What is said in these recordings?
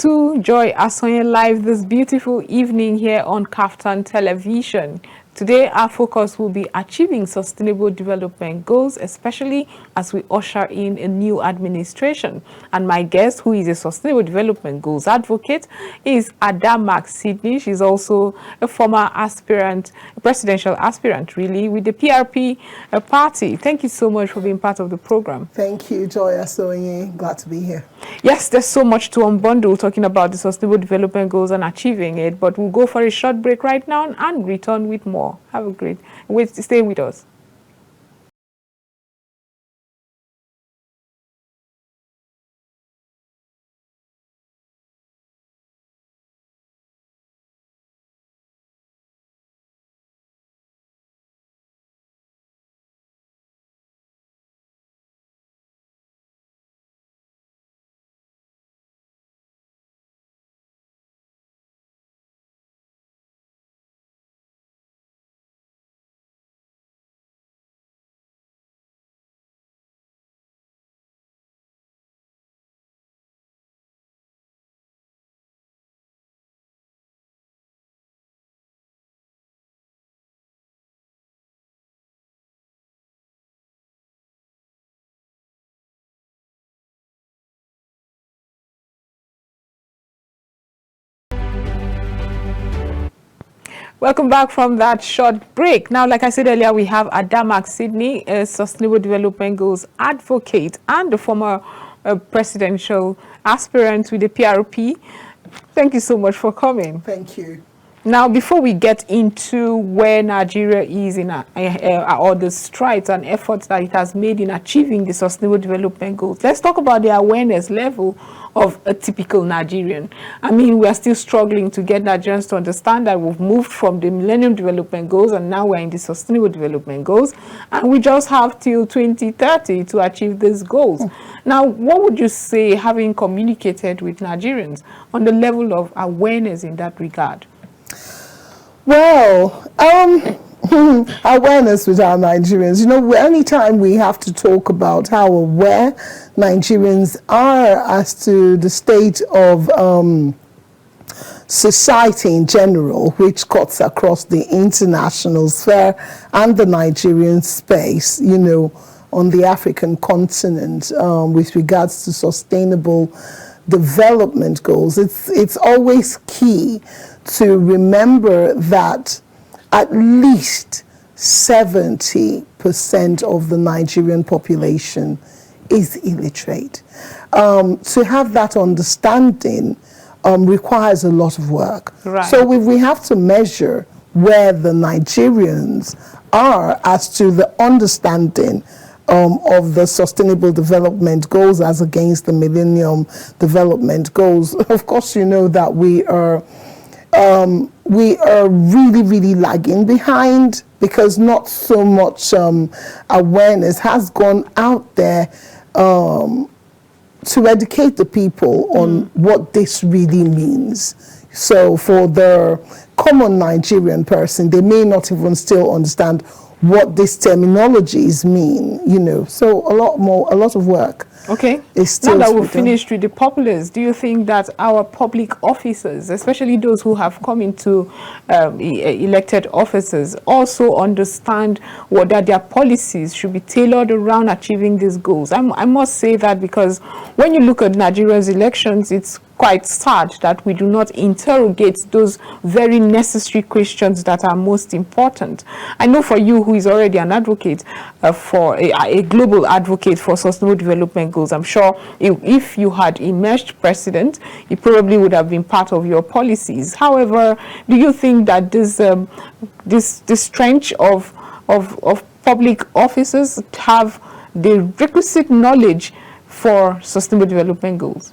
to Joy Asonye Live this beautiful evening here on KAFTAN television. Today, our focus will be achieving sustainable development goals, especially as we usher in a new administration. And my guest, who is a sustainable development goals advocate, is Adamak Sydney. She's also a former aspirant, a presidential aspirant, really, with the PRP party. Thank you so much for being part of the program. Thank you, Joy Asonye. Glad to be here. Yes, there's so much to unbundle talking about the sustainable development goals and achieving it, but we'll go for a short break right now and return with more. Have a great stay with us. Welcome back from that short break. Now, like I said earlier, we have Adamak Sydney, a sustainable development goals advocate and the former presidential aspirant with the PRP. Thank you so much for coming. Thank you. Now, before we get into where Nigeria is in or the strides and efforts that it has made in achieving the sustainable development goals, let's talk about the awareness level of a typical Nigerian. I mean, we are still struggling to get Nigerians to understand that we've moved from the Millennium Development Goals and now we're in the Sustainable Development Goals, and we just have till 2030 to achieve these goals. Now, what would you say, having communicated with Nigerians, on the level of awareness in that regard? Well, awareness with our Nigerians. You know, anytime we have to talk about how aware Nigerians are as to the state of society in general, which cuts across the international sphere and the Nigerian space, you know, on the African continent, with regards to sustainable development goals, it's always key to remember that at least 70% of the Nigerian population is illiterate. To have that understanding requires a lot of work. Right. So we have to measure where the Nigerians are as to the understanding of the Sustainable Development Goals as against the Millennium Development Goals. Of course, you know that we are really, really lagging behind because not so much awareness has gone out there to educate the people on what this really means. So for the common Nigerian person, they may not even still understand what these terminologies mean, you know. So a lot of work. Okay. Now that we've finished with the populace, do you think that our public officers, especially those who have come into elected offices, also understand that their policies should be tailored around achieving these goals? I must say that because when you look at Nigeria's elections, it's quite sad that we do not interrogate those very necessary questions that are most important. I know for you, who is already an advocate for a global advocate for sustainable development goals, I'm sure if you had emerged president, it probably would have been part of your policies. However, do you think that this trench of public officers have the requisite knowledge for sustainable development goals?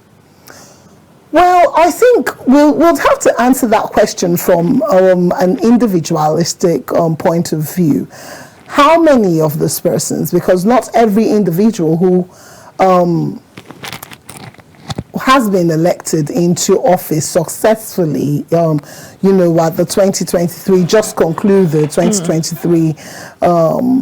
Well, I think we'll have to answer that question from an individualistic point of view. How many of these persons, because not every individual who has been elected into office successfully, you know, at the 2023, just concluded 2023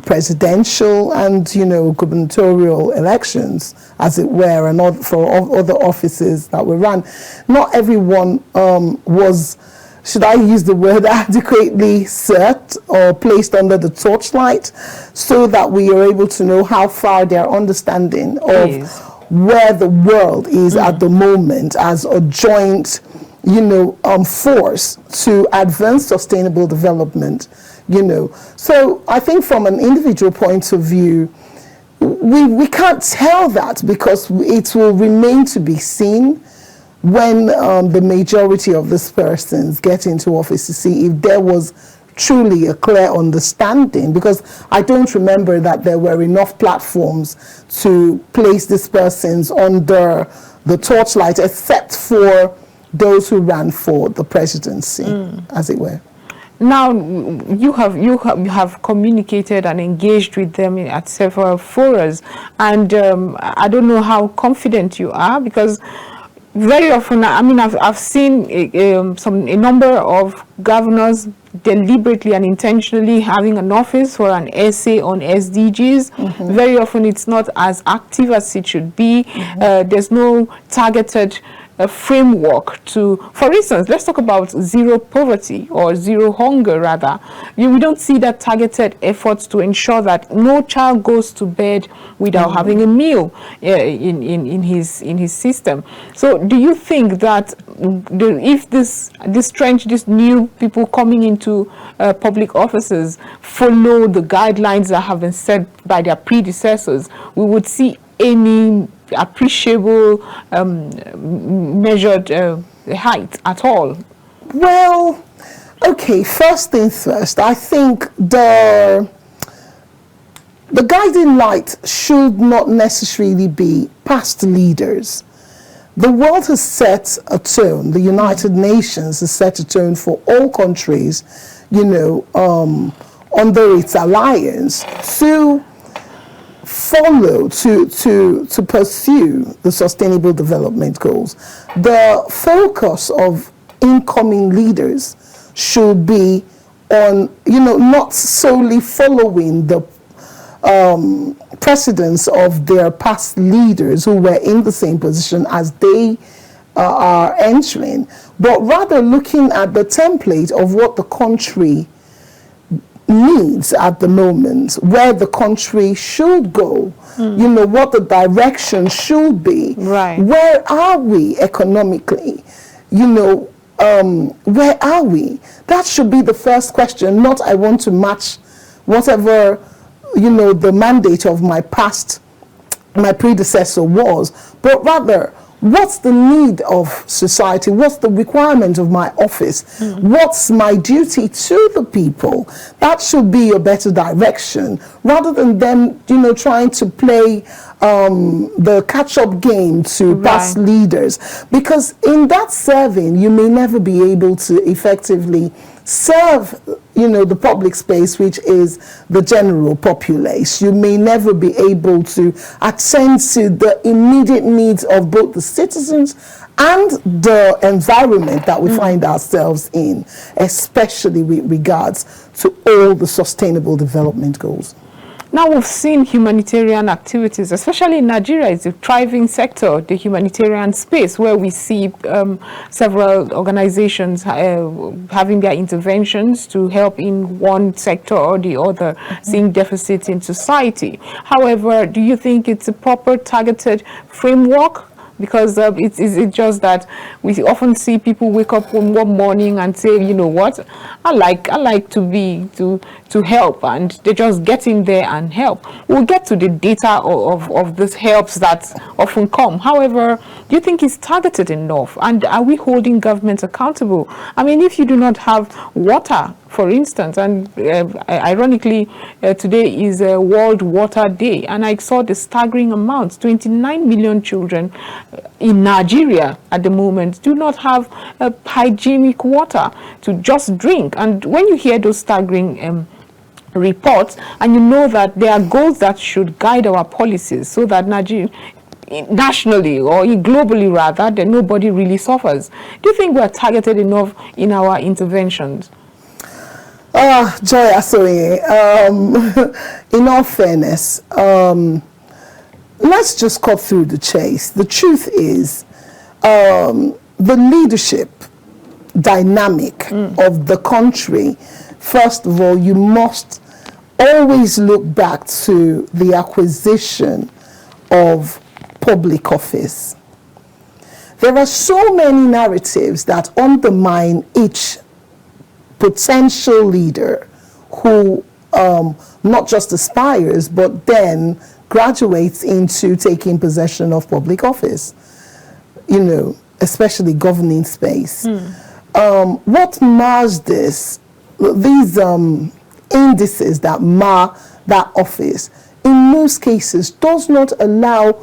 presidential and, you know, gubernatorial elections, as it were, and for other offices that were run. Not everyone was, should I use the word, adequately set or placed under the torchlight, so that we are able to know how far their understanding of where the world is at the moment as a joint, you know, force to advance sustainable development, you know. So I think from an individual point of view, we can't tell that, because it will remain to be seen when the majority of these persons get into office, to see if there was truly a clear understanding, because I don't remember that there were enough platforms to place these persons under the torchlight, except for those who ran for the presidency, as it were. Now, you have communicated and engaged with them at several forums, and I don't know how confident you are, because very often, I mean, I've seen a number of governors deliberately and intentionally having an office for an essay on SDGs. Very often it's not as active as it should be. There's no targeted framework to, for instance, let's talk about zero poverty or zero hunger rather. We don't see that targeted efforts to ensure that no child goes to bed without having a meal in his system. So do you think that if these new people coming into public offices follow the guidelines that have been set by their predecessors, we would see any appreciable measured height at all? Well, okay, first things first, I think the guiding light should not necessarily be past leaders. The world has set a tone, the United Nations has set a tone for all countries, you know, under its alliance to follow, to pursue the Sustainable Development Goals. The focus of incoming leaders should be on, you know, not solely following the precedence of their past leaders who were in the same position as they are entering, but rather looking at the template of what the country needs at the moment, where the country should go, you know, what the direction should be. Right. Where are we economically? You know, where are we? That should be the first question, not I want to match whatever, you know, the mandate of my predecessor was, but rather, what's the need of society? What's the requirement of my office? What's my duty to the people? That should be a better direction, rather than them, you know, trying to play the catch-up game to past leaders. Because in that serving, you may never be able to effectively serve, you know, the public space, which is the general populace. You may never be able to attend to the immediate needs of both the citizens and the environment that we find ourselves in, especially with regards to all the Sustainable Development Goals. Now we've seen humanitarian activities, especially in Nigeria. It's a thriving sector, the humanitarian space, where we see several organizations having their interventions to help in one sector or the other, seeing deficits in society. However, do you think it's a proper targeted framework? Because it's just that we often see people wake up one morning and say, you know what, I like to help, and they just get in there and help. We'll get to the data of these helps that often come. However, do you think it's targeted enough? And are we holding governments accountable? I mean, if you do not have water, for instance, and ironically, today is World Water Day, and I saw the staggering amounts. 29 million children in Nigeria at the moment do not have hygienic water to just drink. And when you hear those staggering reports, and you know that there are goals that should guide our policies, so that Nigeria, nationally or globally rather, then nobody really suffers. Do you think we're targeted enough in our interventions? Joy Asonye, in all fairness, let's just cut through the chase. The truth is, the leadership dynamic of the country, first of all, you must always look back to the acquisition of public office. There are so many narratives that undermine each potential leader who not just aspires but then graduates into taking possession of public office, especially governing space. What mars these indices that mar that office, in most cases does not allow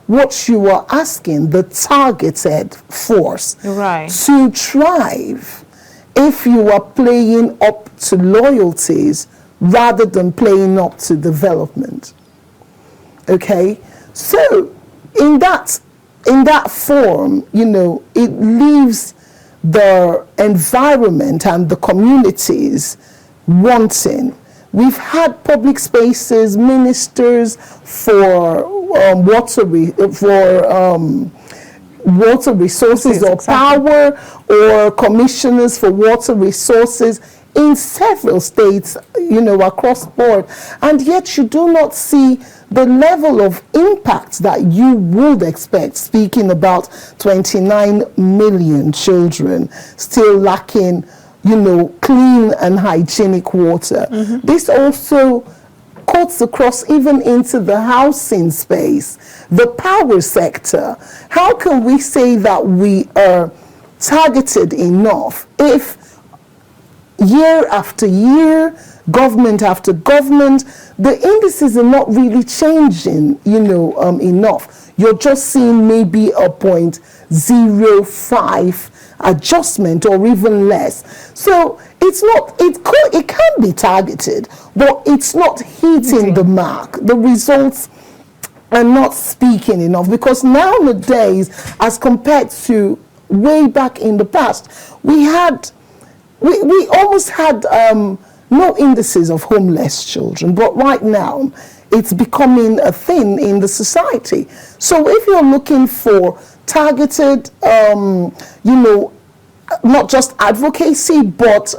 what you are asking, the targeted force, to thrive if you are playing up to loyalties rather than playing up to development. Okay, so in that form, it leaves the environment and the communities wanting. We've had public spaces, ministers for water resources or power, or commissioners for water resources in several states, across board, and yet you do not see the level of impact that you would expect, speaking about 29 million children still lacking, clean and hygienic water. This also cuts across even into the housing space, the power sector. How can we say that we are targeted enough if year after year, government after government, the indices are not really changing, enough? You're just seeing maybe a 0.05 adjustment or even less. So it's not, it can be targeted, but it's not hitting the mark. The results are not speaking enough, because nowadays, as compared to way back in the past, we almost had no indices of homeless children, but right now it's becoming a thing in the society. So if you're looking for targeted, not just advocacy, but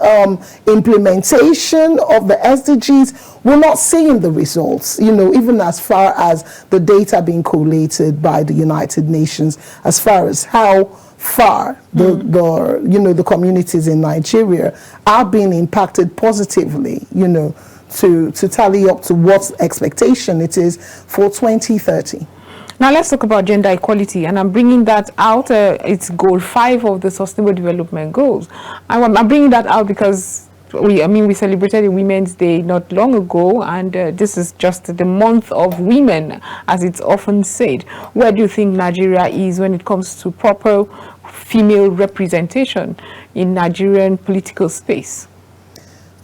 implementation of the SDGs, we're not seeing the results, even as far as the data being collated by the United Nations, as far as how far the communities in Nigeria are being impacted positively, to tally up to what expectation it is for 2030. Now let's talk about gender equality, and I'm bringing that out. It's goal 5 of the Sustainable Development Goals. I'm bringing that out because we celebrated Women's Day not long ago, and this is just the month of women, as it's often said. Where do you think Nigeria is when it comes to proper female representation in Nigerian political space?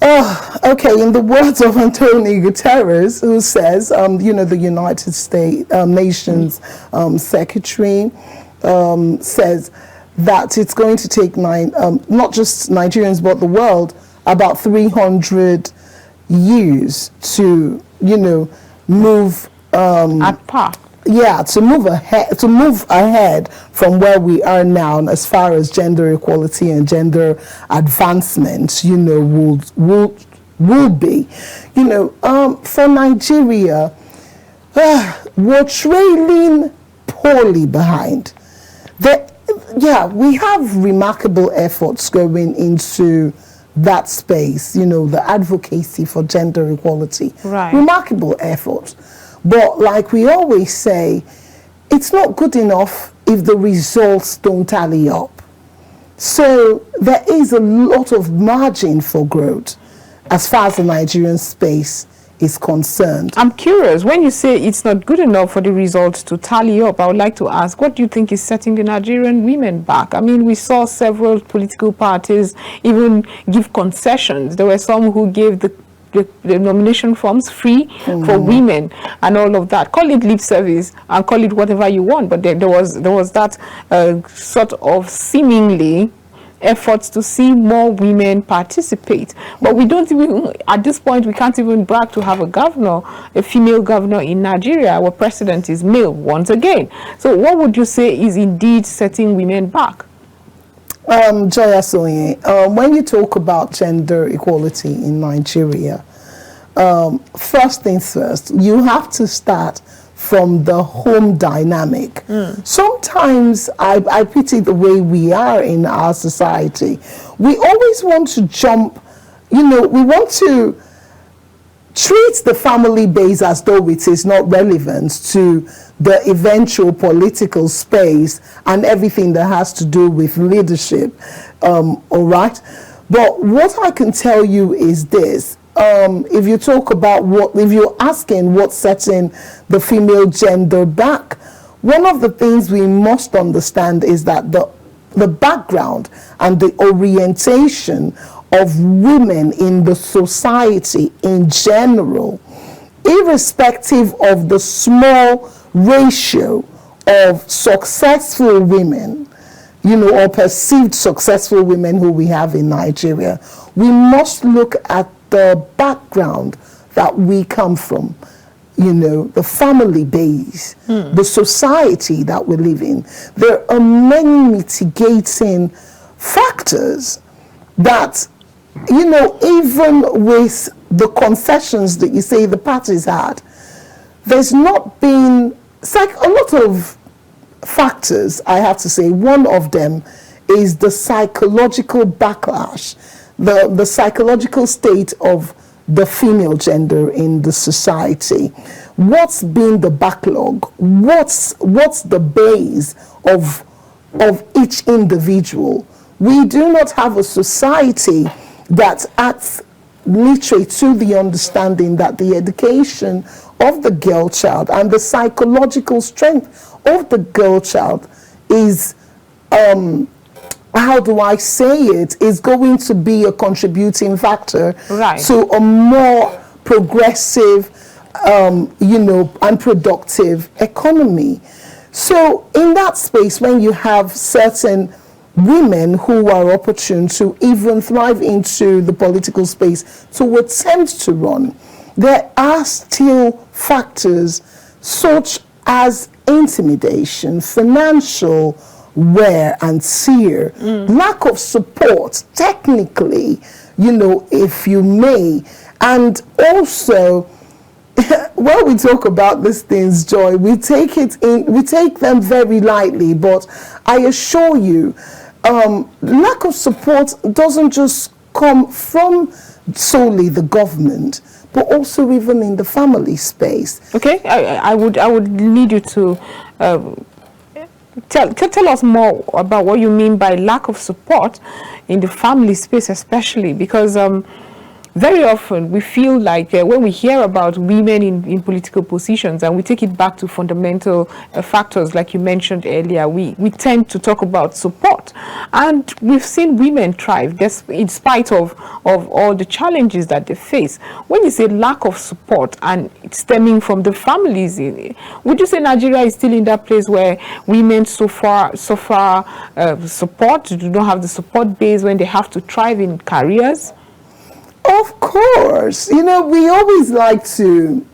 Okay, in the words of Antonio Guterres, who says, the United States Nations Secretary, says that it's going to take not just Nigerians, but the world, about 300 years to, move at par. Yeah, to move ahead from where we are now, as far as gender equality and gender advancement, will be. For Nigeria, we're trailing poorly behind. We have remarkable efforts going into that space, the advocacy for gender equality. Right. Remarkable efforts. But like we always say, it's not good enough if the results don't tally up. So there is a lot of margin for growth as far as the Nigerian space is concerned. I'm curious, when you say it's not good enough for the results to tally up, I would like to ask, what do you think is setting the Nigerian women back? We saw several political parties even give concessions. There were some who gave the the nomination forms free for women and all of that. Call it lip service and call it whatever you want, but there was that sort of seemingly efforts to see more women participate. But we don't even, at this point, we can't even brag to have a female governor in Nigeria. Our president is male once again. So what would you say is indeed setting women back? Joy Asonye, when you talk about gender equality in Nigeria, first things first, you have to start from the home dynamic. Sometimes I pity the way we are in our society. We always want to jump, we want to treat the family base as though it is not relevant to the eventual political space and everything that has to do with leadership, all right? But what I can tell you is this. If you talk about if you're asking what's setting the female gender back, one of the things we must understand is that the background and the orientation of women in the society in general, irrespective of the small ratio of successful women, or perceived successful women who we have in Nigeria, we must look at the background that we come from, the family base, the society that we live in. There are many mitigating factors that, even with the concessions that you say the parties had, there's not been, it's like a lot of factors, I have to say. One of them is the psychological backlash, the psychological state of the female gender in the society. What's been the backlog? What's the base of each individual? We do not have a society that acts literally to the understanding that the education of the girl child and the psychological strength of the girl child is, how do I say it, is going to be a contributing factor to a more progressive, and productive economy. So in that space, when you have certain women who are opportune to even thrive into the political space to attempt to run, there are still factors such as intimidation, financial wear and tear, lack of support, technically, if you may. And also, when we talk about these things, Joy, we take them very lightly, but I assure you, lack of support doesn't just come from solely the government, but also even in the family space. Okay, I would need you to tell us more about what you mean by lack of support in the family space, especially because very often we feel like when we hear about women in political positions and we take it back to fundamental factors like you mentioned earlier, we tend to talk about support, and we've seen women thrive in spite of all the challenges that they face. When you say lack of support and it's stemming from the families, would you say Nigeria is still in that place where women so far support, do not have the support base when they have to thrive in careers? Of course, we always like to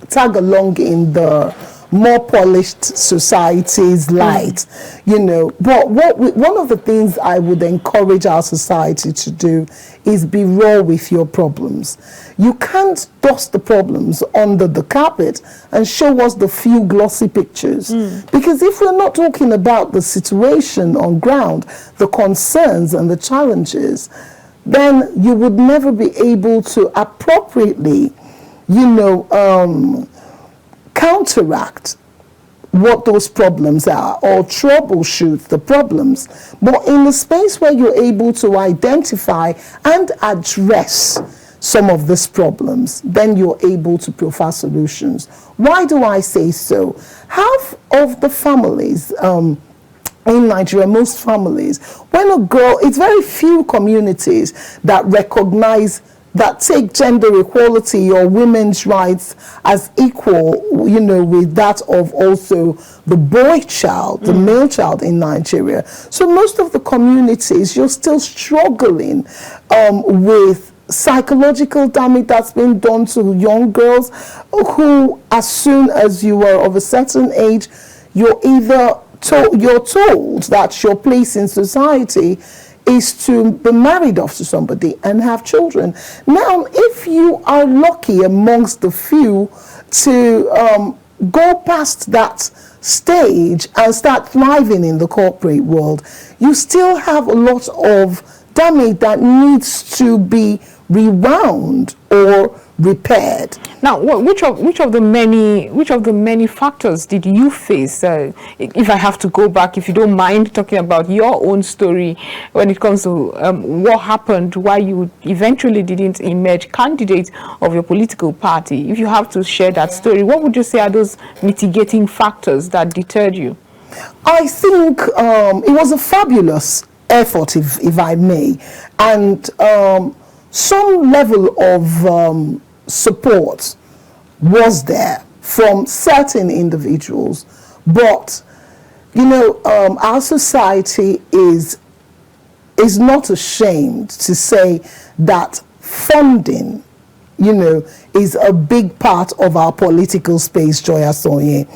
tag along in the more polished society's light, But one of the things I would encourage our society to do is be raw with your problems. You can't dust the problems under the carpet and show us the few glossy pictures. Because if we're not talking about the situation on ground, the concerns and the challenges, then you would never be able to appropriately, counteract what those problems are or troubleshoot the problems. But in the space where you're able to identify and address some of these problems, then you're able to provide solutions. Why do I say so? Half of the families in Nigeria, most families, when a girl, it's very few communities that recognize that take gender equality or women's rights as equal, you know, with that of also the boy child, the male child in Nigeria. So most of the communities, you're still struggling with psychological damage that's been done to young girls who, as soon as you are of a certain age, you're either you're told that your place in society is to be married off to somebody and have children. Now, if you are lucky amongst the few to go past that stage and start thriving in the corporate world, you still have a lot of damage that needs to be rewound or repaired. Now, which of the many factors did you face? If I have to go back, if you don't mind talking about your own story when it comes to what happened, why you eventually didn't emerge candidate of your political party. If you have to share that story, what would you say are those mitigating factors that deterred you? I think it was a fabulous effort, if I may, and some level of support was there from certain individuals, but you know, our society is not ashamed to say that funding, you know, is a big part of our political space, Joy Asonye.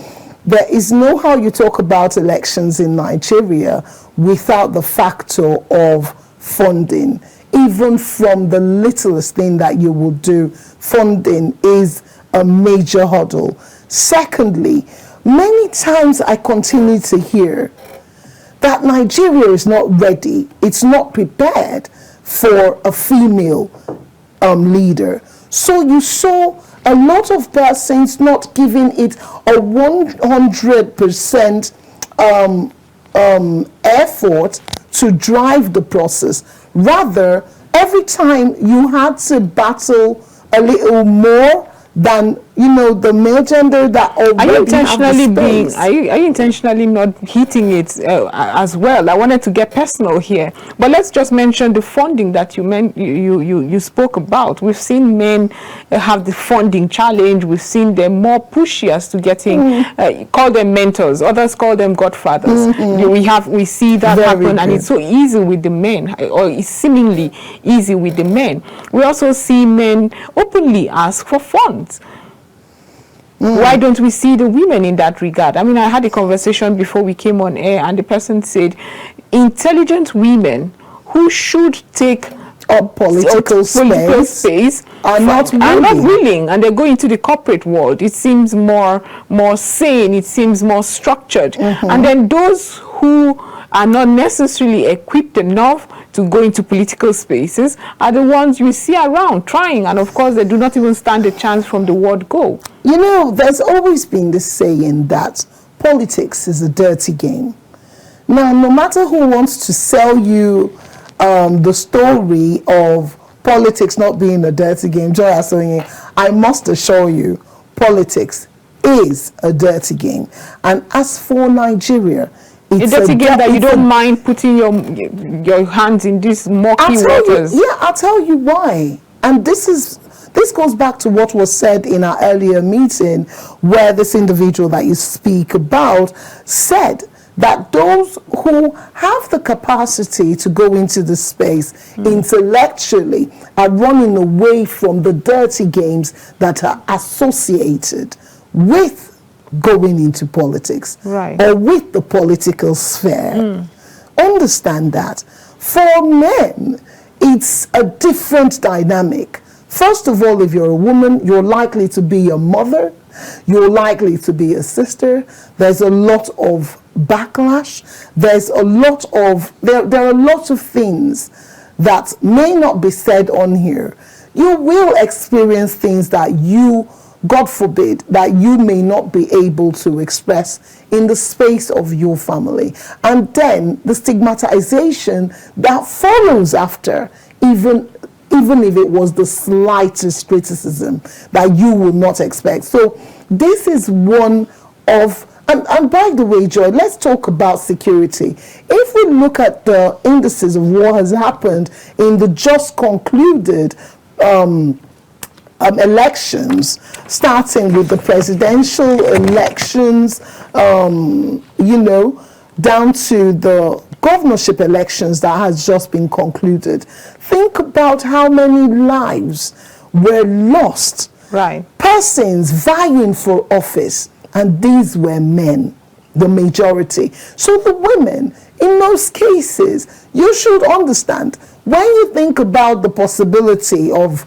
There is no how you talk about elections in Nigeria without the factor of funding. Even from the littlest thing that you will do, funding is a major hurdle. Secondly, many times I continue to hear that Nigeria is not ready, it's not prepared for a female leader. So you saw a lot of persons not giving it a 100% effort to drive the process. Rather, every time you had to battle a little more than, you know, the male gender that already have the space. Are you intentionally not hitting it as well? I wanted to get personal here, but let's just mention the funding that you spoke about. We've seen men have the funding challenge. We've seen them more pushy as to getting call them mentors. Others call them godfathers. We see that happen, and it's so easy with the men, or it's seemingly easy with the men. We also see men openly ask for funds. Why don't we see the women in that regard? I mean, I had a conversation before we came on air, and the person said, intelligent women who should take up political space are not willing, and they're going to the corporate world. It seems more sane, it seems more structured. And then those who are not necessarily equipped enough to go into political spaces are the ones you see around trying, and of course they do not even stand a chance from the word go. You know, there's always been this saying that politics is a dirty game. Now, no matter who wants to sell you the story of politics not being a dirty game, Joy Asonye, I must assure you, politics is a dirty game. And as for Nigeria, it's a dirty game that you don't mind putting your hands in these murky waters. I'll tell you why. And this goes back to what was said in our earlier meeting, where this individual that you speak about said that those who have the capacity to go into the space intellectually are running away from the dirty games that are associated with going into politics, or with the political sphere. Understand that. For men, it's a different dynamic. First of all, if you're a woman, you're likely to be a mother, you're likely to be a sister. There's a lot of backlash. There's a lot of, there are a lot of things that may not be said on here. You will experience things that you, God forbid, that you may not be able to express in the space of your family. And then the stigmatization that follows after, even if it was the slightest criticism that you would not expect. So this is one of, and by the way, Joy, let's talk about security. If we look at the indices of what has happened in the just concluded elections, starting with the presidential elections, down to the governorship elections that has just been concluded. Think about how many lives were lost. Right. Persons vying for office, and these were men, the majority. So the women, in most cases, you should understand, when you think about the possibility of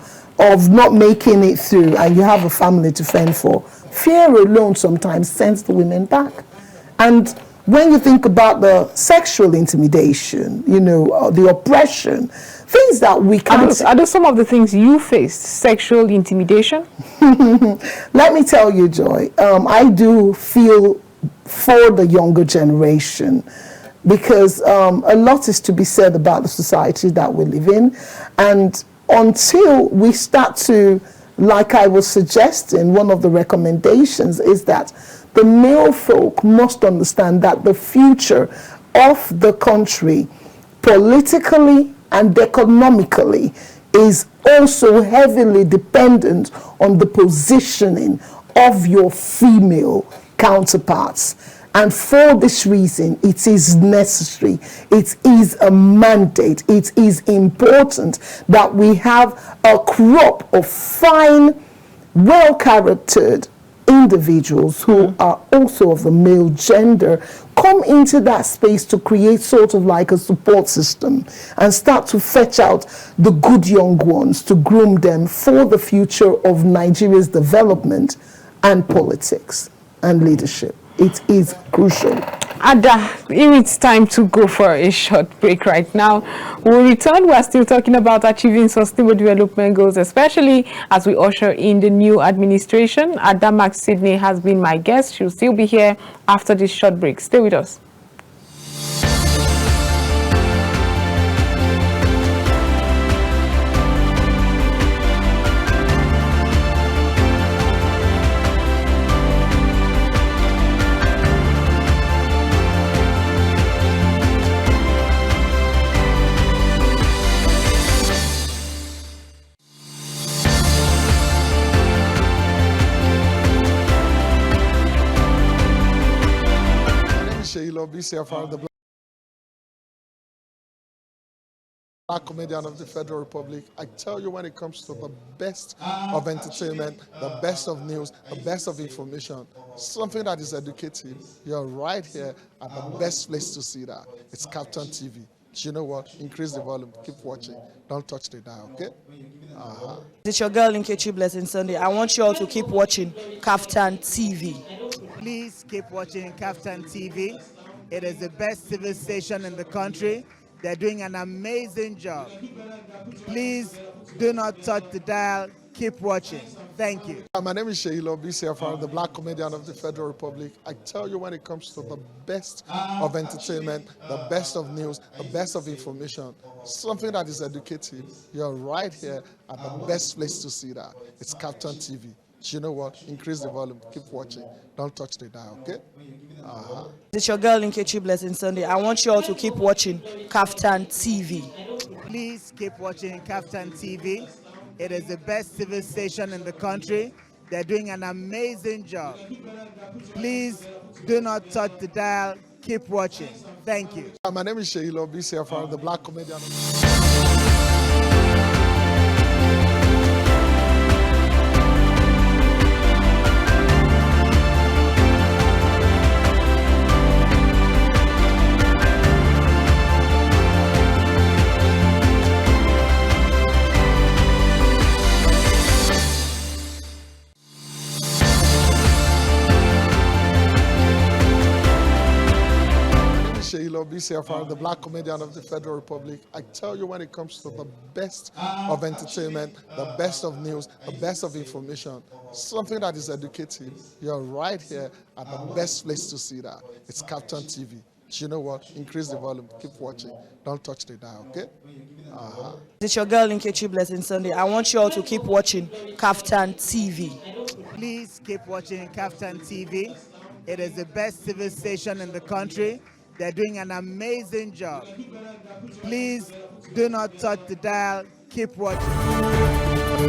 not making it through and you have a family to fend for, fear alone sometimes sends the women back. And when you think about the sexual intimidation, the oppression, things that we can't... Are those some of the things you faced? Sexual intimidation? Let me tell you, Joy, I do feel for the younger generation, because a lot is to be said about the society that we live in. And until we start to, like I was suggesting, one of the recommendations is that the male folk must understand that the future of the country, politically and economically, is also heavily dependent on the positioning of your female counterparts. And for this reason, it is necessary, it is a mandate, it is important that we have a crop of fine, well-charactered individuals who are also of the male gender come into that space to create sort of like a support system and start to fetch out the good young ones to groom them for the future of Nigeria's development and politics and leadership. It is crucial. Ada, it's time to go for a short break right now. We'll return. We're still talking about achieving sustainable development goals, especially as we usher in the new administration. Ada Max Sydney has been my guest. She'll still be here after this short break. Stay with us. BCFR, the Black comedian of the Federal Republic. I tell you, when it comes to the best of entertainment, the best of news, the best of information, something that is educative, you're right here at the best place to see that. It's KAFTAN TV. You know what? Increase the volume. Keep watching. Don't touch the dial, okay? It's your girl Nkechi Blessing Sunday. I want you all to keep watching KAFTAN TV. Please keep watching KAFTAN TV. It is the best civil station in the country. They're doing an amazing job. Please do not touch the dial. Keep watching. Thank you. My name is Sheilo BCFR, the Black comedian of the Federal Republic. I tell you, when it comes to the best of entertainment, the best of news, the best of information, something that is educative, you're right here at the best place to see that. It's KAFTAN TV. You know what? Increase the volume. Keep watching. Don't touch the dial, okay? It's your girl Nkechi Blessing Sunday. I want you all to keep watching KAFTAN TV. Please keep watching KAFTAN TV. It is the best civil station in the country. They're doing an amazing job. Please do not touch the dial. Keep watching. Thank you. My name is Sheilo BCFR, the Black comedian. BCFR, the Black comedian of the Federal Republic. I tell you, when it comes to the best of entertainment, the best of news, the best of information, something that is educative, you're right here at the best place to see that. It's KAFTAN TV. You know what? Increase the volume. Keep watching. Don't touch the dial, okay? It's your girl Nkechi Blessing Sunday. I want you all to keep watching KAFTAN TV. Please keep watching KAFTAN TV. It is the best civil station in the country. They're doing an amazing job. Please do not touch the dial. Keep watching. While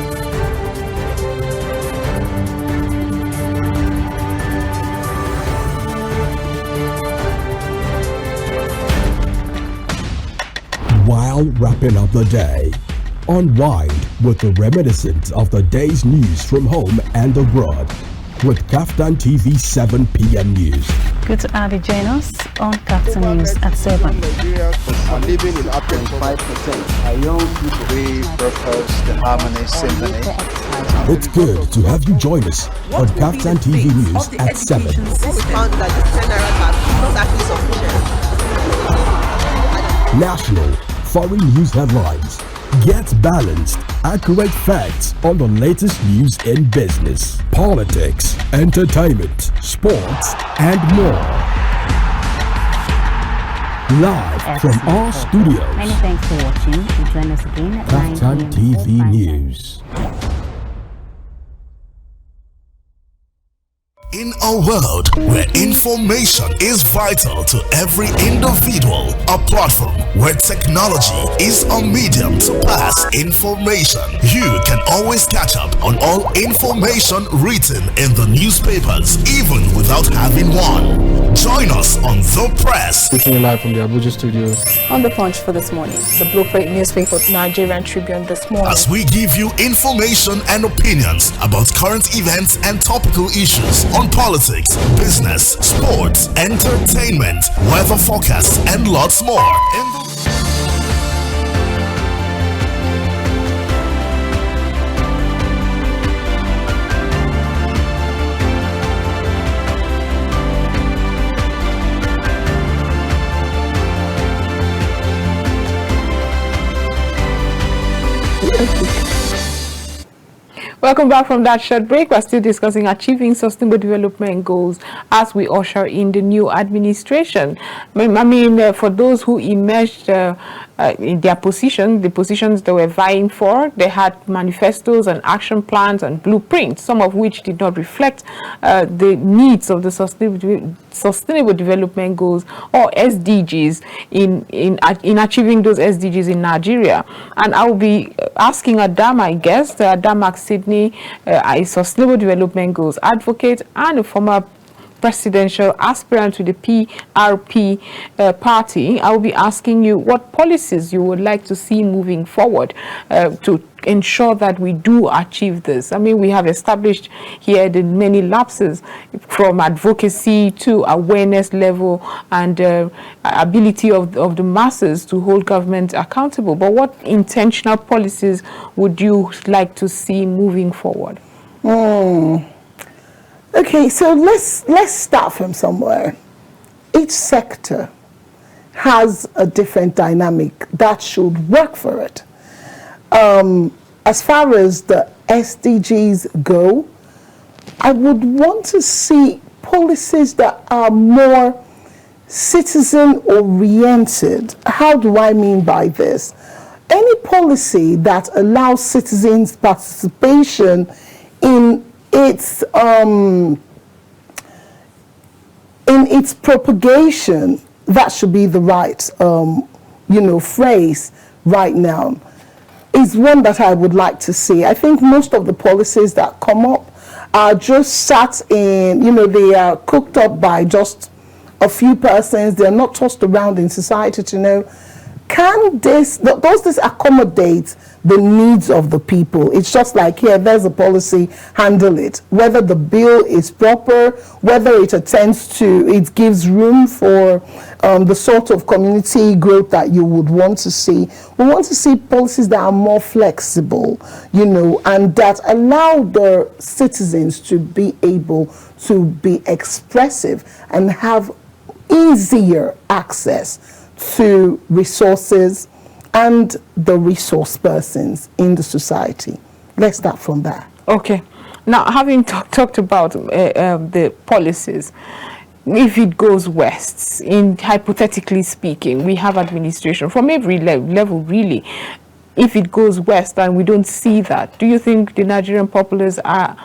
wrapping up the day, unwind with the reminiscence of the day's news from home and abroad with KAFTAN TV 7 p.m. News. Good to have you join us on KAFTAN News at 7. Nigerians are living in 5%. Our young people, we broadcast the Harmony Symphony. It's good to have you join us on KAFTAN TV News at 7. We found that the 10 naira card is not actually sufficient. National, foreign news headlines. Get balanced, accurate facts on the latest news in business, politics, entertainment, sports, and more. Live from our studios. Many thanks for watching. Join us again at 9 KAFTAN TV News. In a world where information is vital to every individual, a platform where technology is a medium to pass information, you can always catch up on all information written in the newspapers, even without having one. Join us on The Press. Speaking live from the Abuja studios. On The Punch for this morning, the Blueprint newspaper, Nigerian Tribune this morning. As we give you information and opinions about current events and topical issues on politics, business, sports, entertainment, weather forecasts, and lots more. Welcome back from that short break. We're still discussing achieving sustainable development goals as we usher in the new administration. I mean, for those who emerged in their position, the positions they were vying for, they had manifestos and action plans and blueprints, some of which did not reflect the needs of the sustainable development goals or SDGs in achieving those SDGs in Nigeria. And I will be asking Adam, my guest, Adam Sydney, a sustainable development goals advocate and a former presidential aspirant to the PRP party. I will be asking you what policies you would like to see moving forward to ensure that we do achieve this. I mean, we have established here the many lapses from advocacy to awareness level and ability of the masses to hold government accountable. But what intentional policies would you like to see moving forward? Okay, so let's start from somewhere. Each sector has a different dynamic that should work for it. As far as the SDGs go, I would want to see policies that are more citizen-oriented. How do I mean by this? Any policy that allows citizens' participation in its propagation, that should be the right phrase right now, is one that I would like to see. I think most of the policies that come up are just sat in, they are cooked up by just a few persons. They're not tossed around in society to know, does this accommodate the needs of the people? It's just like, here, there's a policy, handle it. Whether the bill is proper, whether it it gives room for the sort of community growth that you would want to see. We want to see policies that are more flexible, and that allow the citizens to be able to be expressive and have easier access to resources and the resource persons in the society. Let's start from that. Okay. Now, having talked about the policies, if it goes west, hypothetically speaking, we have administration from every level, really. If it goes west and we don't see that, do you think the Nigerian populace are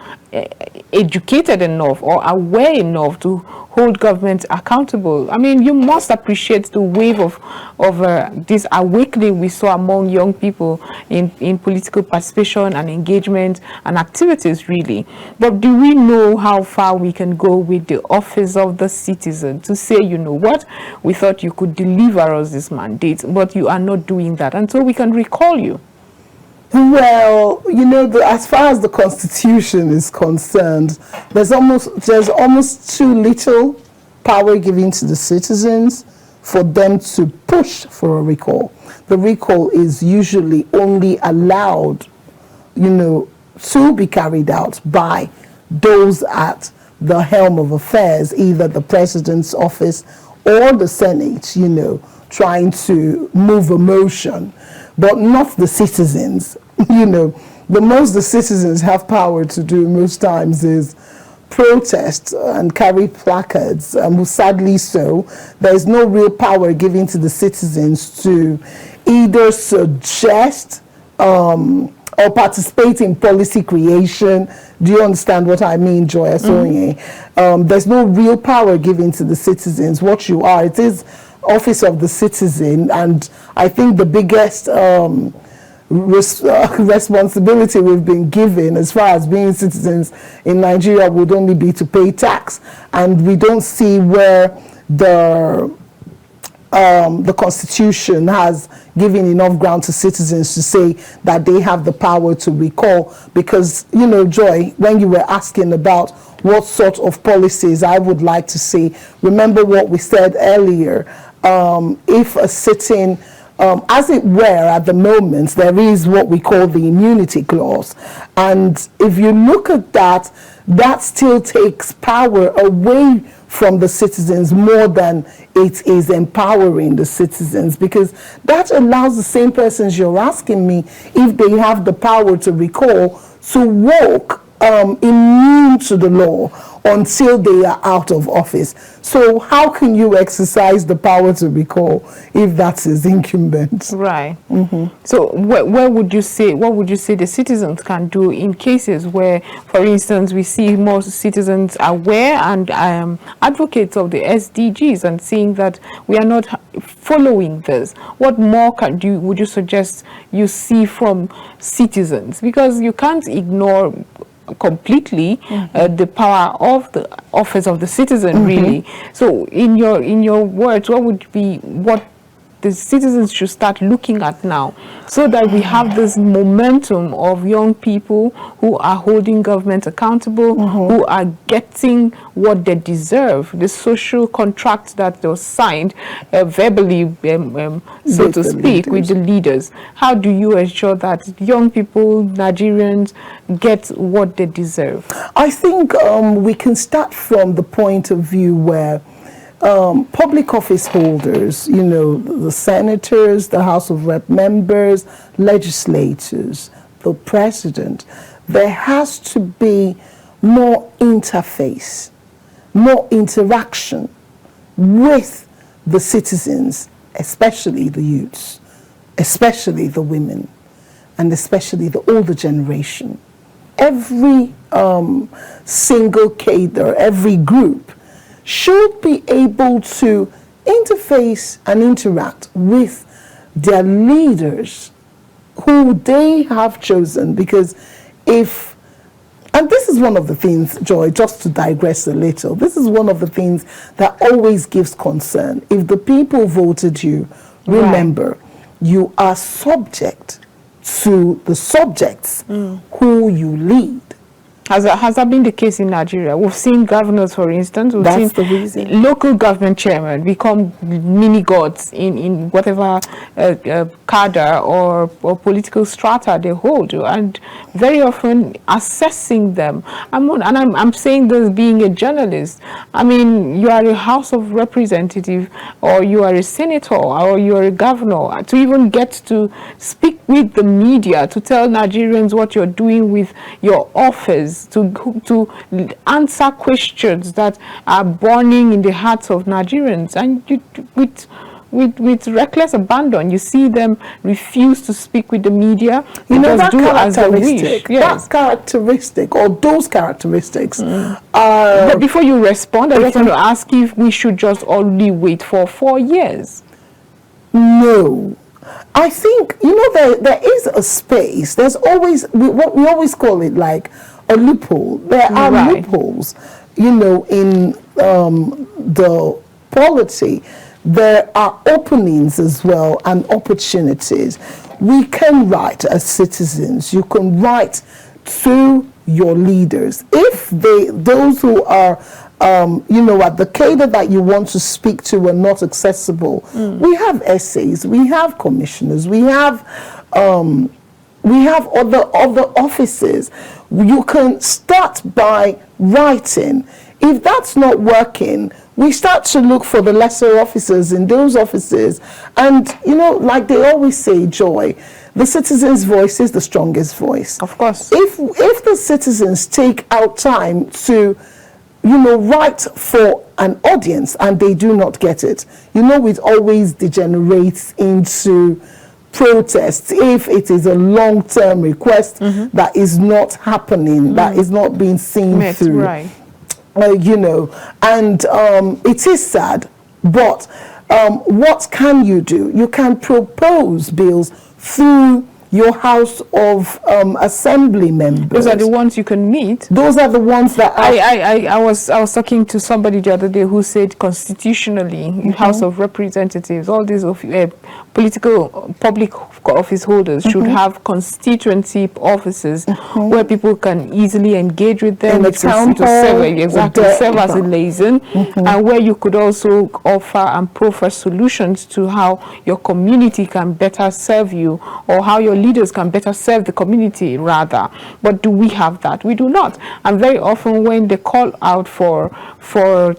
educated enough or aware enough to hold government accountable. I mean, you must appreciate the wave of this awakening we saw among young people in political participation and engagement and activities, really. But do we know how far we can go with the office of the citizen to say, you know what, we thought you could deliver us this mandate, but you are not doing that, and so we can recall you? Well, you know, as far as the Constitution is concerned, there's almost too little power given to the citizens for them to push for a recall. The recall is usually only allowed, you know, to be carried out by those at the helm of affairs, either the president's office or the Senate, you know, trying to move a motion, but not the citizens. You know, the most the citizens have power to do most times is protest and carry placards. Sadly so, there is no real power given to the citizens to either suggest or participate in policy creation. Do you understand what I mean, Joy Asonye? There's no real power given to the citizens. What you are, it is office of the citizen, and I think the biggest responsibility we've been given as far as being citizens in Nigeria would only be to pay tax, and we don't see where the Constitution has given enough ground to citizens to say that they have the power to recall. Because, you know, Joy, when you were asking about what sort of policies I would like to see, remember what we said earlier. If a sitting, as it were at the moment, there is what we call the immunity clause. And if you look at that, that still takes power away from the citizens more than it is empowering the citizens, because that allows the same persons you're asking me if they have the power to recall to walk immune to the law until they are out of office. So how can you exercise the power to recall if that is incumbent? Right. So where would you say, what would you say the citizens can do in cases where, for instance, we see most citizens aware and advocates of the SDGs and seeing that we are not following this? What more would you suggest you see from citizens? Because you can't ignore completely the power of the office of the citizen, really. So in your words, what would be what the citizens should start looking at now, so that we have this momentum of young people who are holding government accountable, who are getting what they deserve, the social contract that was signed verbally, so to speak, with the leaders? How do you ensure that young people, Nigerians, get what they deserve? I think we can start from the point of view where public office holders, you know, the senators, the House of Rep members, legislators, the president, there has to be more interface, more interaction with the citizens, especially the youths, especially the women, and especially the older generation. Every single cadre, every group should be able to interface and interact with their leaders who they have chosen. Because if, and this is one of the things, Joy, just to digress a little, this is one of the things that always gives concern. If the people voted you, remember, you are subject to the subjects who you lead. Has that been the case in Nigeria? We've seen governors, for instance, we've seen local government chairmen become mini gods in whatever cadre or political strata they hold, and very often assessing them. I'm saying this being a journalist. I mean, you are a House of Representative, or you are a senator, or you are a governor, to even get to speak with the media, to tell Nigerians what you're doing with your office, to answer questions that are burning in the hearts of Nigerians, and with with reckless abandon. You see them refuse to speak with the media. You know, just that do as they wish. characteristic, Yes. that characteristic, or those characteristics are... But before you respond, I just want to ask if we should just only wait for 4 years. No. I think, you know, there is a space. There's always, what we always call it like a loophole. There are loopholes, you know, in the polity. There are openings as well and opportunities. We can write as citizens. You can write to your leaders. If those who are you know, at the cadre that you want to speak to are not accessible, we have essays, we have commissioners, we have other offices. You can start by writing. If that's not working, we start to look for the lesser officers in those offices. And, you know, like they always say, Joy, the citizen's voice is the strongest voice. Of course. If the citizens take out time to, you know, write for an audience and they do not get it, you know, it always degenerates into protests if it is a long-term request that is not happening, that is not being seen through. Right. You know, and it is sad, but what can you do? You can propose bills through your House of Assembly members. Those are the ones you can meet. Those are the ones that I was talking to somebody the other day who said constitutionally, House of Representatives, all these political public office holders should have constituency offices where people can easily engage with them, serve as a liaison, and where you could also offer and proffer solutions to how your community can better serve you, or how your leaders can better serve the community rather. But do we have that? We do not. And very often when they call out for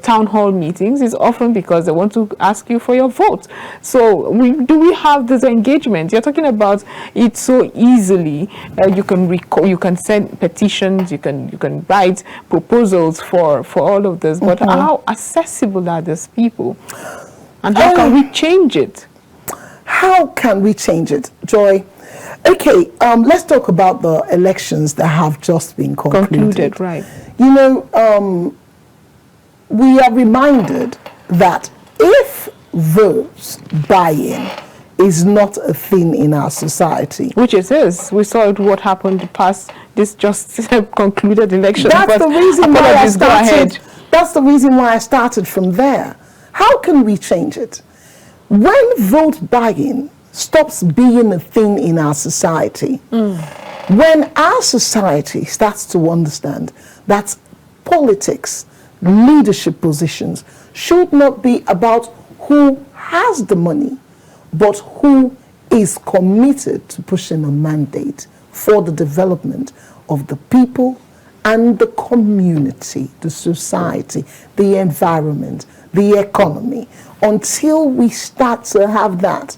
town hall meetings, it's often because they want to ask you for your vote. So do we have this engagement? You're talking about it so easily. You can send petitions, you can write proposals for all of this. But how accessible are these people? And how can we change it? How can we change it, Joy? Okay, let's talk about the elections that have just been concluded. Right. You know, we are reminded that if votes buy-in is not a thing in our society, which it is. We saw what happened past this just concluded election. That's the reason why I started. That's the reason why I started from there. How can we change it? When vote buying stops being a thing in our society, when our society starts to understand that politics, leadership positions should not be about who has the money, but who is committed to pushing a mandate for the development of the people and the community, the society, the environment, the economy. Until we start to have that,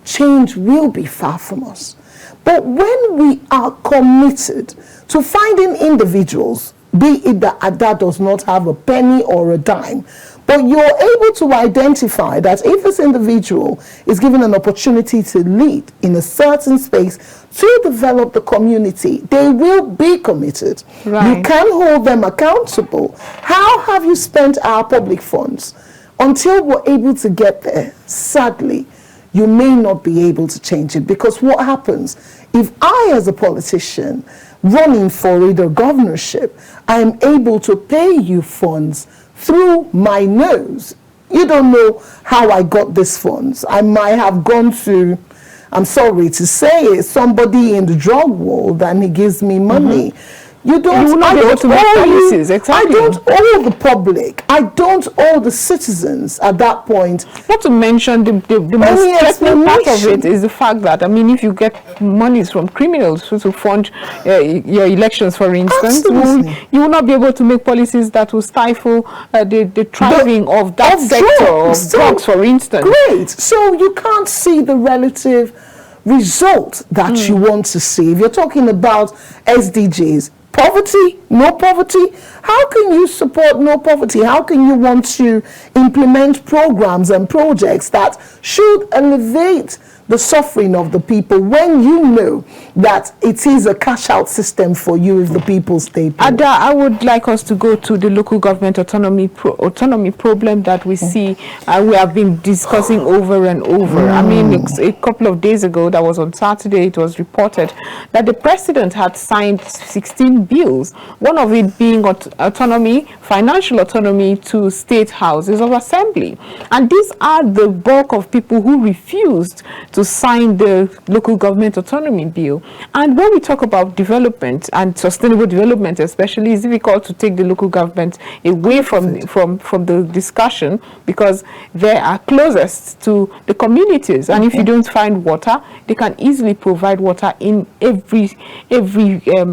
change will be far from us. But when we are committed to finding individuals, be it that Ada does not have a penny or a dime, but you're able to identify that if this individual is given an opportunity to lead in a certain space to develop the community, they will be committed. Right. You can hold them accountable. How have you spent our public funds? Until we're able to get there, sadly, you may not be able to change it. Because what happens if I, as a politician, running for either governorship, I am able to pay you funds through my nose? You don't know how I got these funds. I might have gone to, I'm sorry to say it, somebody in the drug world and he gives me money. You don't, I don't owe the public. I don't owe the citizens at that point. Not to mention the most threatening part of it is the fact that, I mean, if you get monies from criminals to fund your elections, for instance, you will not be able to make policies that will stifle the thriving of that sector of drugs, for instance. Great. So you can't see the relative result that you want to see. If you're talking about SDGs, Poverty, no poverty. How can you support no poverty? How can you want to implement programs and projects that should elevate the suffering of the people when you know that it is a cash out system for you if the people stay poor? Ada, I would like us to go to the local government autonomy problem that we see we have been discussing over and over. I mean, a couple of days ago, that was on Saturday, it was reported that the president had signed 16 bills, one of it being autonomy, financial autonomy to state houses of assembly. And these are the bulk of people who refused to sign the local government autonomy bill. And when we talk about development and sustainable development especially, it's difficult to take the local government away from the discussion because they are closest to the communities. And if you don't find water, they can easily provide water in every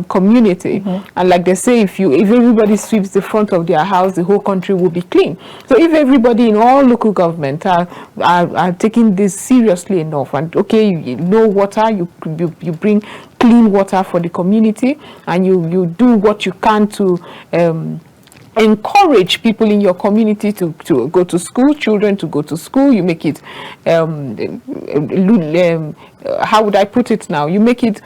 community. And like they say, if everybody sweeps the front of their house, the whole country will be clean. So if everybody in all local government are taking this seriously enough, and okay, you know water, you bring clean water for the community, and you do what you can to encourage people in your community to go to school, children to go to school. You make it how would I put it now? You make it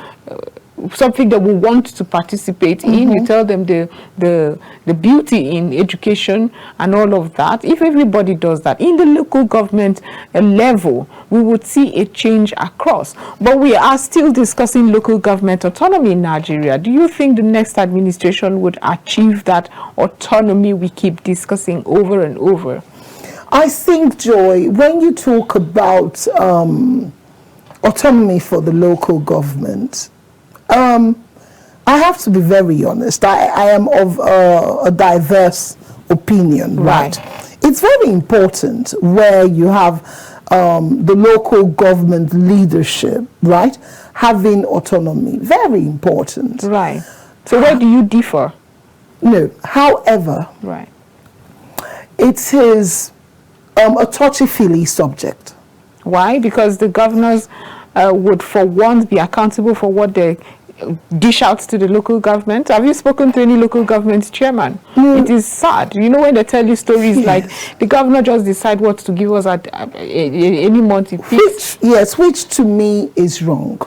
something that we want to participate in. You tell them the beauty in education and all of that. If everybody does that in the local government level, we would see a change across. But we are still discussing local government autonomy in Nigeria. Do you think the next administration would achieve that autonomy we keep discussing over and over? I think, Joy, when you talk about autonomy for the local government, I have to be very honest. I am of a diverse opinion, right? It's very important where you have the local government leadership, right, having autonomy. Very important. Right. So where do you differ? No. However, right, it is a touchy-feely subject. Why? Because the governors would for once be accountable for what they dish out to the local government. Have you spoken to any local government chairman? It is sad. You know, when they tell you stories like the governor just decide what to give us at any month he picks. Which to me is wrong.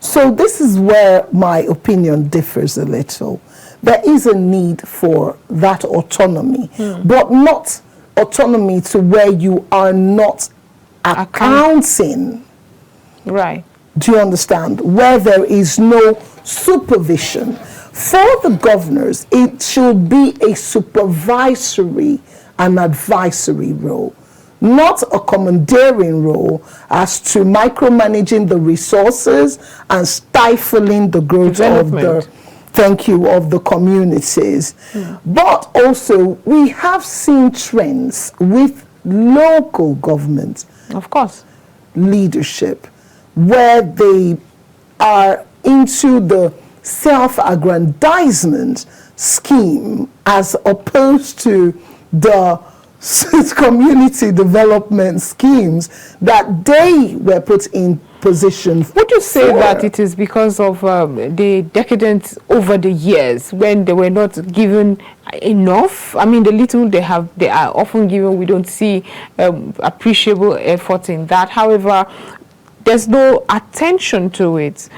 So this is where my opinion differs a little. There is a need for that autonomy, but not autonomy to where you are not accounting. Right. Do you understand? Where there is no supervision. For the governors, it should be a supervisory and advisory role, not a commandeering role as to micromanaging the resources and stifling the growth of the communities. But also, we have seen trends with local government, of course, leadership, where they are into the self-aggrandizement scheme as opposed to the community development schemes that they were put in position. Would you say that it is because of the decadence over the years when they were not given enough? I mean, the little they are often given, we don't see appreciable effort in that. However, there's no attention to it.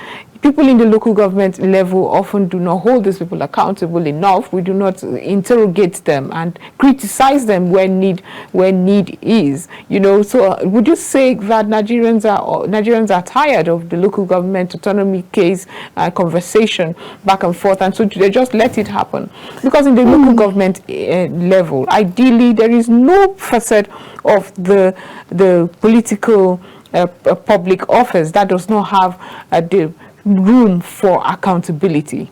People in the local government level often do not hold these people accountable enough. We do not interrogate them and criticize them where need is. You know, so would you say that Nigerians are tired of the local government autonomy case conversation back and forth, and so they just let it happen? Because in the local government level, ideally, there is no facet of the political public office that does not have the room for accountability.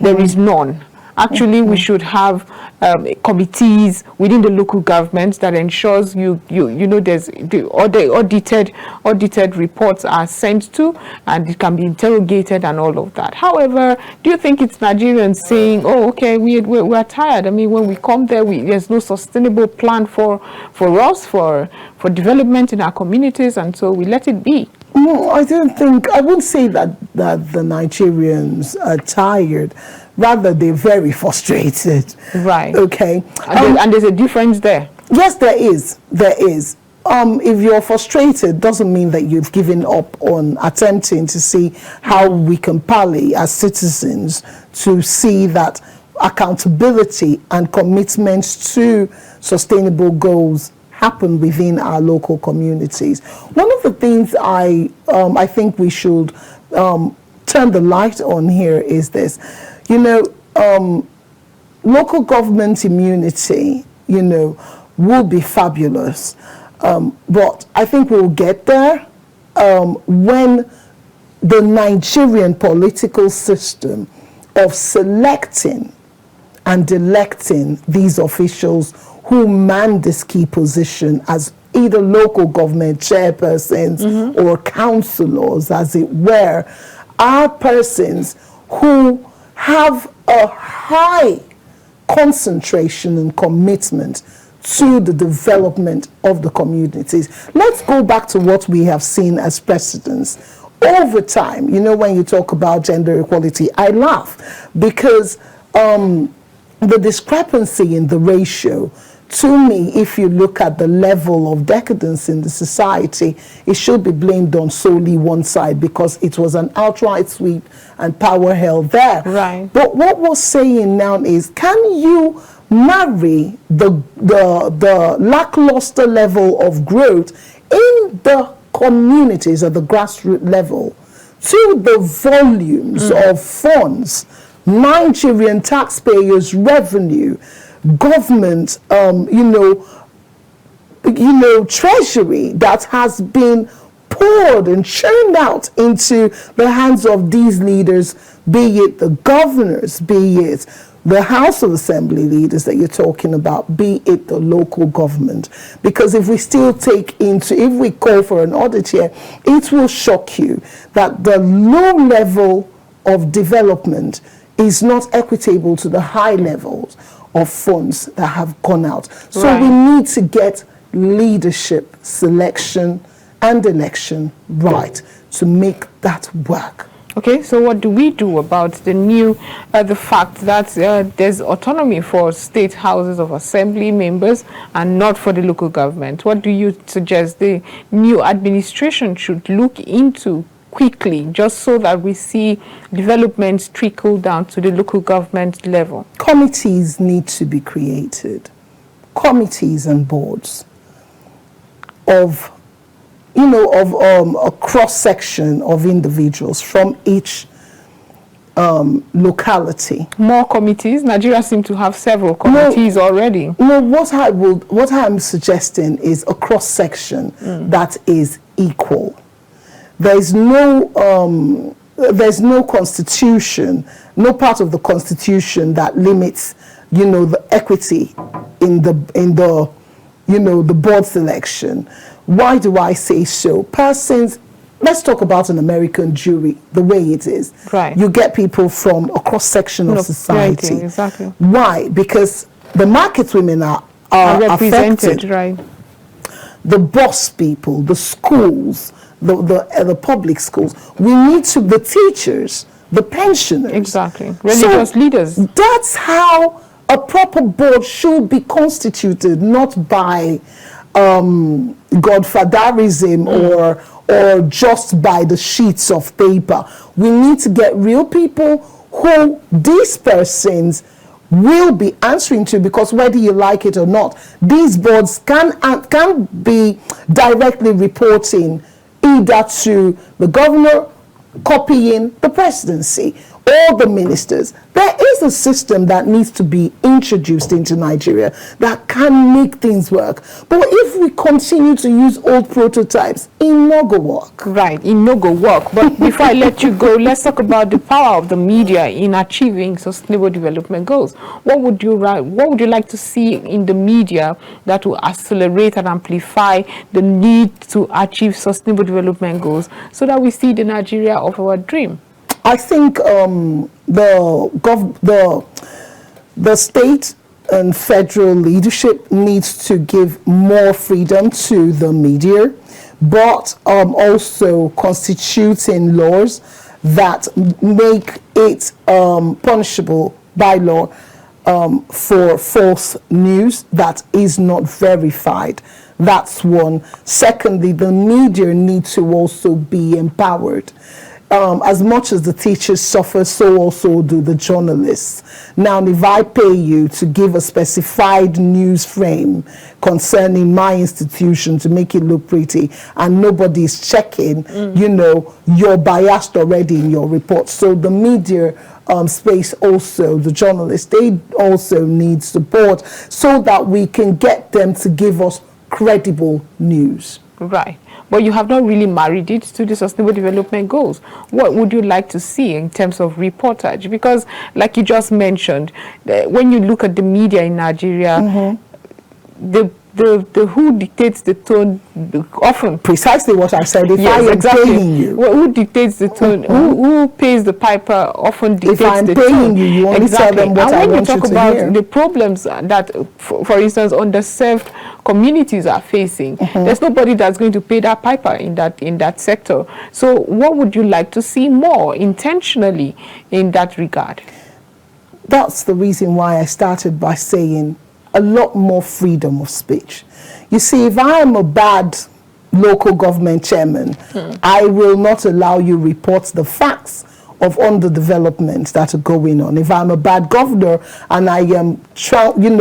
There is none. Actually, we should have committees within the local government that ensures you know there's the audited reports are sent to, and it can be interrogated and all of that. However, do you think it's Nigerians saying, oh, okay, we're tired? I mean, when we come there, there's no sustainable plan for us for development in our communities, and so we let it be. No, I wouldn't say that the Nigerians are tired, rather they're very frustrated. Right. Okay. And there's a difference there. Yes, there is. There is. If you're frustrated, doesn't mean that you've given up on attempting to see how we can parley as citizens to see that accountability and commitments to sustainable goals happen within our local communities. One of the things I think we should turn the light on here is this. You know, local government immunity, you know, will be fabulous. But I think we'll get there when the Nigerian political system of selecting and electing these officials who man this key position as either local government chairpersons or councillors, as it were, are persons who have a high concentration and commitment to the development of the communities. Let's go back to what we have seen as precedents over time. You know, when you talk about gender equality, I laugh because the discrepancy in the ratio, to me, if you look at the level of decadence in the society, it should be blamed on solely one side because it was an outright sweep and power held there. Right. But what we're saying now is, can you marry the lackluster level of growth in the communities at the grassroots level to the volumes of funds, Nigerian taxpayers' revenue, government, treasury that has been poured and churned out into the hands of these leaders, be it the governors, be it the House of Assembly leaders that you're talking about, be it the local government. Because if we still if we call for an audit here, it will shock you that the low level of development is not equitable to the high levels of funds that have gone out. So we need to get leadership selection and election right to make that work. Okay, so what do we do about the fact that there's autonomy for state houses of assembly members and not for the local government? What do you suggest the new administration should look into quickly, just so that we see developments trickle down to the local government level? Committees need to be created. Committees and boards of a cross-section of individuals from each locality. More committees? Nigeria seems to have several committees already. No, what I'm suggesting is a cross-section that is equal. There's no constitution, no part of the constitution that limits, the equity in the board selection. Why do I say so? Let's talk about an American jury, the way it is. Right. You get people from a cross-section of society. Right, exactly. Why? Because the market women are represented, affected. right? The boss people, the schools, the public schools. We need the teachers, the pensioners. Exactly. Religious leaders. That's how a proper board should be constituted, not by godfatherism or just by the sheets of paper. We need to get real people who these persons will be answering to, because whether you like it or not, these boards can be directly reporting either to the governor, copying the presidency, or the ministers. There is a system that needs to be introduced into Nigeria that can make things work. But if we continue to use old prototypes, it no go work. Right, it no go work. But before I let you go, let's talk about the power of the media in achieving sustainable development goals. What would you like to see in the media that will accelerate and amplify the need to achieve sustainable development goals so that we see the Nigeria of our dream? I think the state and federal leadership needs to give more freedom to the media, but also constituting laws that make it punishable by law for false news that is not verified. That's one. Secondly, the media need to also be empowered. As much as the teachers suffer, so also do the journalists. Now, if I pay you to give a specified news frame concerning my institution to make it look pretty, and nobody is checking, you know, you're biased already in your report. So the media space also, the journalists, they also need support so that we can get them to give us credible news. Right. But you have not really married it to the Sustainable Development Goals. What would you like to see in terms of reportage? Because, like you just mentioned, when you look at the media in Nigeria, the who dictates the tone often precisely what I said. If yes, I am exactly. paying you, who dictates the tone? Who pays the piper often dictates if I'm the paying tone. you, you only exactly. tell them what I want you to hear. And when you talk about the problems that, for instance, underserved communities are facing, there's nobody that's going to pay that piper in that sector. So what would you like to see more intentionally in that regard? That's the reason why I started by saying a lot more freedom of speech. You see, if I am a bad local government chairman, I will not allow you report the facts of underdevelopments that are going on. If I'm a bad governor and I am, churning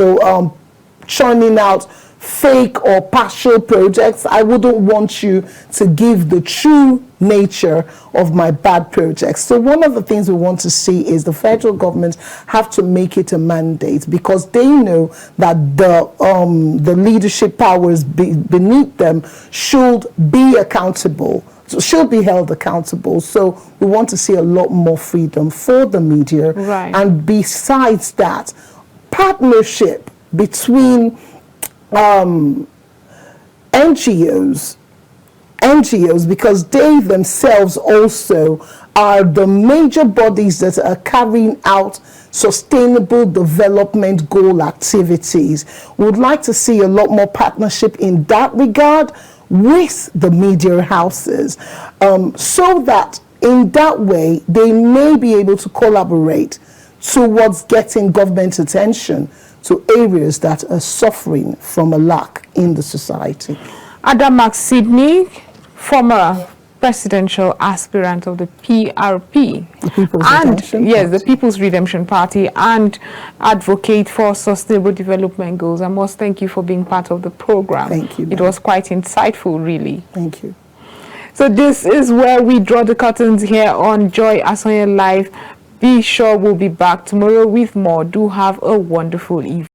out fake or partial projects, I wouldn't want you to give the true nature of my bad projects. So one of the things we want to see is the federal government have to make it a mandate, because they know that the leadership powers beneath them should be accountable, should be held accountable. So we want to see a lot more freedom for the media. Right. And besides that, partnership between NGOs, because they themselves also are the major bodies that are carrying out sustainable development goal activities. We would like to see a lot more partnership in that regard with the media houses, so that in that way they may be able to collaborate towards getting government attention to areas that are suffering from a lack in the society. Adamak Sydney, former presidential aspirant of the PRP, the People's Redemption Party. The People's Redemption Party, and advocate for sustainable development goals. I must thank you for being part of the program. Thank you. It was quite insightful, really. Thank you. So this is where we draw the curtains here on Joy Asonye Live. Be sure we'll be back tomorrow with more. Do have a wonderful evening.